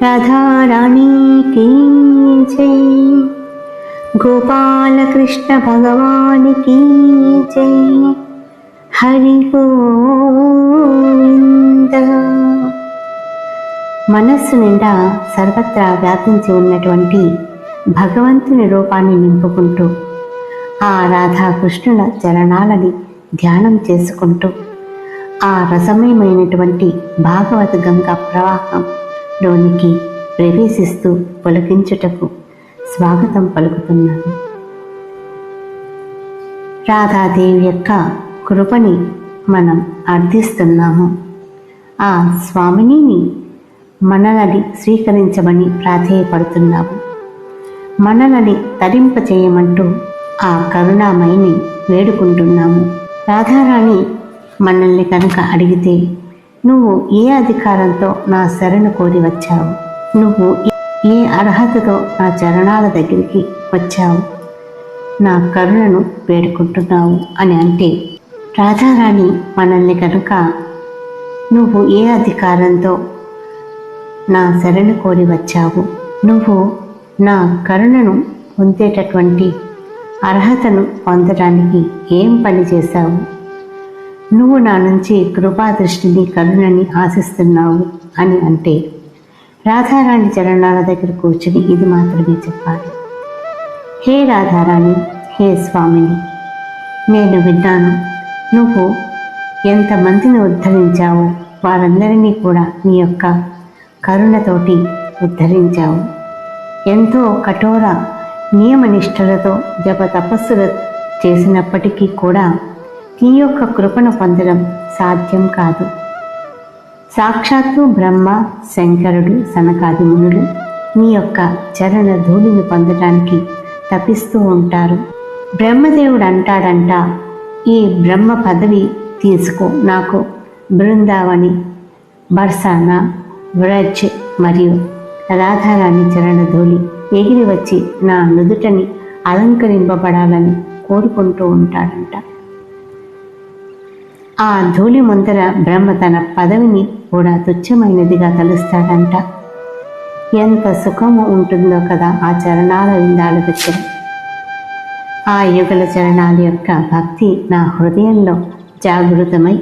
राधा रानी की जय। गोपाल कृष्ण भगवान की जय। हरि గోవింద। మనస్సు నిండా సర్వత్రా వ్యాపించి ఉన్నటువంటి భగవంతుని రూపాన్ని నింపుకుంటూ ఆ రాధాకృష్ణుల చరణాలని ధ్యానం చేసుకుంటూ ఆ రసమయమైనటువంటి భాగవత గంగా ప్రవాహంలోనికి ప్రవేశిస్తూ పులకించుటకు స్వాగతం పలుకుతున్నాను. రాధాదేవి యొక్క కృపని మనం అర్థిస్తున్నాము. ఆ స్వామిని మనలని స్వీకరించమని ప్రాధేయపడుతున్నాము. మనలని తరింపచేయమంటూ ఆ కరుణామయిని వేడుకుంటున్నాము. రాధారాణి మనల్ని కనుక అడిగితే, నువ్వు ఏ అధికారంతో నా శరణు కోరి వచ్చావు, నువ్వు ఏ అర్హతతో నా చరణాల దగ్గరికి వచ్చావు, నా కరుణను వేడుకుంటున్నావు అని అంటే, రాధారాణి మనల్ని కనుక నువ్వు ఏ అధికారంతో నా శరణు కోరి వచ్చావు, నువ్వు నా కరుణను పొందేటటువంటి అర్హతను పొందడానికి ఏం పని చేశావు, నువ్వు నా నుంచి కృపాదృష్టిని కరుణని ఆశిస్తున్నావు అని అంటే, రాధారాణి చరణాల దగ్గర కూర్చుని ఇది మాత్రమే చెప్పాలి. హే రాధారాణి, హే స్వామిని, నేను విన్నాను నువ్వు ఎంతమందిని ఉద్ధరించావు, వారందరినీ కూడా నీ యొక్క కరుణతోటి ఉద్ధరించావు. ఎంతో కఠోర నియమనిష్టలతో జప తపస్సులు చేసినప్పటికీ కూడా నీ యొక్క కృపను పొందడం సాధ్యం కాదు. సాక్షాత్తు బ్రహ్మ, శంకరుడు, సనకాది మునులు నీ యొక్క చరణ ధూళిని పొందడానికి తపిస్తూ ఉంటారు. బ్రహ్మదేవుడు అంటాడంట, ఈ బ్రహ్మ పదవి తీసుకో, నాకు బృందావని, బర్సానా, వ్రజ్ మరియు రాధారాణి చరణ ధూళి ఎగిరి వచ్చి నా నుదుటని అలంకరింపబడాలని కోరుకుంటూ ఉంటాడంట. ఆ ధూళి ముందర బ్రహ్మ తన పదవిని కూడా తుచ్చమైనదిగా తలుస్తాడంట. ఎంత సుఖము ఉంటుందో కదా ఆ చరణాల విందాల దగ్గర. ఆ యుగల చరణాల యొక్క భక్తి నా హృదయంలో జాగృతమై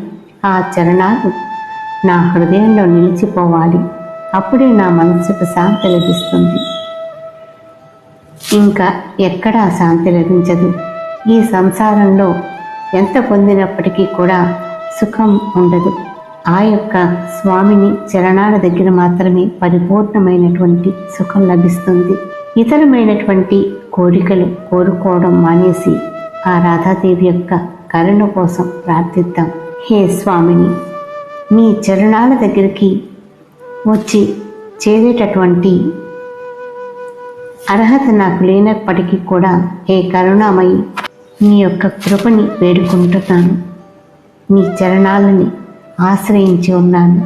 ఆ చరణాలు నా హృదయంలో నిలిచిపోవాలి. అప్పుడే నా మనస్సుకు శాంతి లభిస్తుంది. ఇంకా ఎక్కడా శాంతి లభించదు. ఈ సంసారంలో ఎంత పొందినప్పటికీ కూడా సుఖం ఉండదు. ఆ యొక్క స్వామిని చరణాల దగ్గర మాత్రమే పరిపూర్ణమైనటువంటి సుఖం లభిస్తుంది. ఇతరమైనటువంటి కోరికలు కోరుకోవడం మానేసి ఆ రాధాదేవి యొక్క కరుణ కోసం ప్రార్థిద్దాం. హే స్వామిని, నీ చరణాల దగ్గరికి వచ్చి చేరేటటువంటి అర్హత నాకు లేనప్పటికీ కూడా హే కరుణామయి, నీ యొక్క కృపని వేడుకుంటున్నాను. నీ చరణాలని ఆశ్రయించి ఉన్నాను.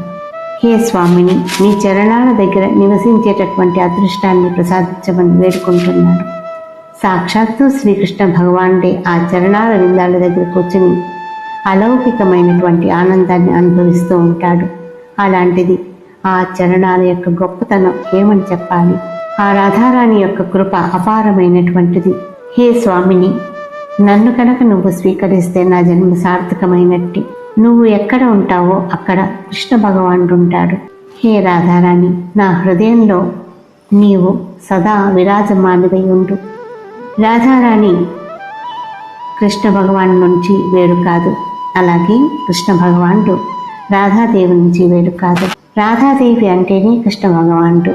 హే స్వామిని, నీ చరణాల దగ్గర నివసించేటటువంటి అదృష్టాన్ని ప్రసాదించమని వేడుకుంటున్నాను. సాక్షాత్తు శ్రీకృష్ణ భగవానుడే ఆ చరణాల విందాల దగ్గర కూర్చుని అలౌకికమైనటువంటి ఆనందాన్ని అనుభవిస్తూ ఉంటాడు. అలాంటిది ఆ చరణాల యొక్క గొప్పతనం ఏమని చెప్పాలి. ఆ రాధారాణి యొక్క కృప అపారమైనటువంటిది. హే స్వామిని, నన్ను కనుక నువ్వు స్వీకరిస్తే నా జన్మ సార్థకమైనట్టు. నువ్వు ఎక్కడ ఉంటావో అక్కడ కృష్ణ భగవానుడు ఉంటాడు. హే రాధారాణి, నా హృదయంలో నీవు సదా విరాజమానుడై ఉండు. రాధారాణి కృష్ణ భగవాను నుంచి వేరు కాదు, అలాగే కృష్ణ భగవానుడు రాధాదేవి నుంచి వేరు కాదు. రాధాదేవి అంటేనే కృష్ణ భగవానుడు,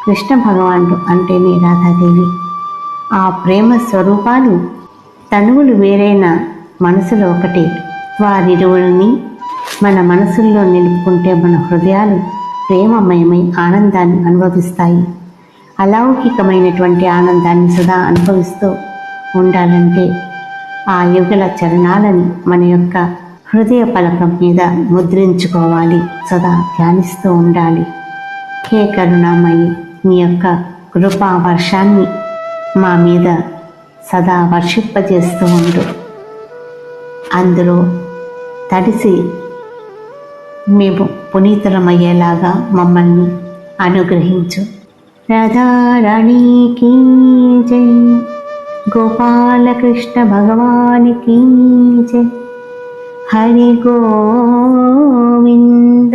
కృష్ణ భగవానుడు అంటేనే రాధాదేవి. ఆ ప్రేమ స్వరూపాలు తనువులు వేరైన మనసులో ఒకటే. వారిరువురిని మన మనసుల్లో నిలుపుకుంటే మన హృదయాలు ప్రేమమయమై ఆనందాన్ని అనుభవిస్తాయి. అలౌకికమైనటువంటి ఆనందాన్ని సదా అనుభవిస్తూ ఉండాలంటే ఆ యుగల చరణాలను మన యొక్క హృదయ పలకం మీద ముద్రించుకోవాలి, సదా ధ్యానిస్తూ ఉండాలి. హే కరుణామయి, నీ యొక్క కృపా వర్షాన్ని మా మీద సదా వర్షింపజేస్తూ ఉండు. అందులో తడిసి మేము పునీతులమయ్యేలాగా మమ్మల్ని అనుగ్రహించు. రాధారాణి కీ జై, గోపాలకృష్ణ భగవానికి జై. హరి గోవింద.